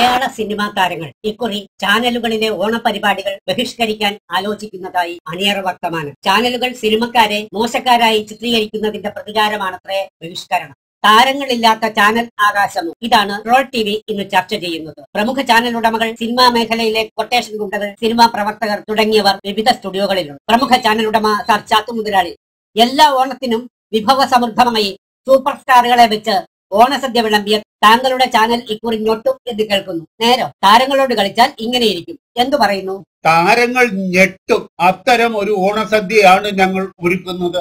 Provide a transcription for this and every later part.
മലയാള cinema താരങ്ങൾ ഇക്കുറി ചാനലുകളിലെ ഓണപരിപാടികൾ ബഹിഷ്കരിക്കാൻ ആലോചിക്കുന്നതായി അണിയറ വർത്തമാനം. ചാനലുകൾ സിനിമക്കാരെ മോശക്കാരായി ചിത്രീകരിക്കുന്നതിന്റെ പ്രതികാരമാണത്രേ ബഹിഷ്കരണം. താരങ്ങളില്ലാത്ത ചാനൽ ആകാശമോ? ഇതാണ് ട്രോൾ TV ഇന്ന് ചർച്ച ചെയ്യുന്നത്. പ്രമുഖ ചാനൽ ഉടമകൾ, സിനിമാ മേഖലയിലെ കൊട്ടേഷൻ ഗുണ്ടകൾ, സിനിമാ പ്രവർത്തകർ തുടങ്ങിയവർ വിവിധ സ്റ്റുഡിയോകളിലുണ്ട്. പ്രമുഖ ചാനൽ ഉടമ സർ ചാത്തു മുതലാളി എല്ലാ ഓണത്തിനും വിഭവസമൃദ്ധമായി സൂപ്പർ സ്റ്റാറുകളെ വെച്ച് ഓണസദ്യ വിളമ്പിയ താങ്കളുടെ ചാനൽ ഇക്കുറി ഞൊട്ടും എന്ന് കേൾക്കുന്നു. നേരോ? താരങ്ങളോട് കളിച്ചാൽ ഇങ്ങനെയിരിക്കും. എന്തു പറയുന്നു? താരങ്ങൾ ഞെട്ടും. അത്തരം ഒരു ഓണസദ്യയാണ് ഞങ്ങൾ ഒരുക്കുന്നത്.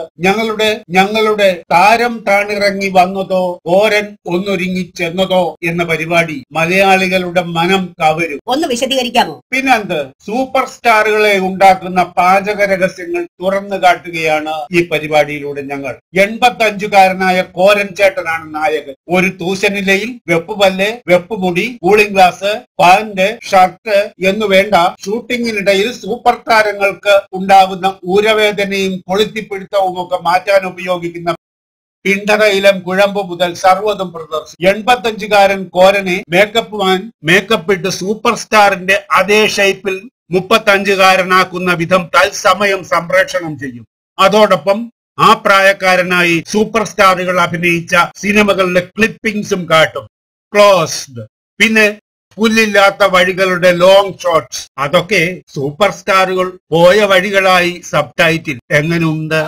ഞങ്ങളുടെ താരം താണിറങ്ങി വന്നതോ ഓരൻ ഒന്നൊരുങ്ങി ചെന്നതോ എന്ന പരിപാടി മലയാളികളുടെ മനം കവരും. ഒന്ന് വിശദീകരിക്കാമോ? പിന്നെന്ത്, സൂപ്പർ സ്റ്റാറുകളെ ഉണ്ടാക്കുന്ന പാചക രഹസ്യങ്ങൾ തുറന്നു കാട്ടുകയാണ് ഈ പരിപാടിയിലൂടെ ഞങ്ങൾ. 85-കാരനായ കോരൻ ചേട്ടനാണ് നായകൻ. ഒരു തൂശനിലയിൽ വെപ്പുപല്ല്, വെപ്പുമുടി, കൂളിംഗ് ഗ്ലാസ്, പാന്റ്, ഷർട്ട് എന്നു വേണ്ട ഷൂട്ടിങ്ങിനിടയിൽ സൂപ്പർ താരങ്ങൾക്ക് ഉണ്ടാകുന്ന ഊരവേദനയും കൊളുത്തിപ്പിടുത്തവും ഒക്കെ മാറ്റാൻ ഉപയോഗിക്കുന്ന പിണ്ടറയിലം കുഴമ്പ് മുതൽ സർവ്വതും പ്രദർശിക്കും. 85-കാരൻ കോരനെ മേക്കപ്പിട്ട് സൂപ്പർ സ്റ്റാറിന്റെ അതേ ഷേപ്പിൽ 35-കാരനാക്കുന്ന വിധം തത്സമയം സംപ്രേഷണം ചെയ്യും. അതോടൊപ്പം ആ പ്രായക്കാരനായി സൂപ്പർ സ്റ്റാറുകൾ അഭിനയിച്ച സിനിമകളുടെ ക്ലിപ്പിംഗ്സും കാട്ടും. ക്ലോസ്ഡ്. പിന്നെ പുല്ലില്ലാത്ത വഴികളുടെ ലോങ് ഷോട്ട്സ്. അതൊക്കെ സൂപ്പർ സ്റ്റാറുകൾ പോയ വഴികളായി സബ് ടൈറ്റിൽ. എങ്ങനെയുണ്ട്?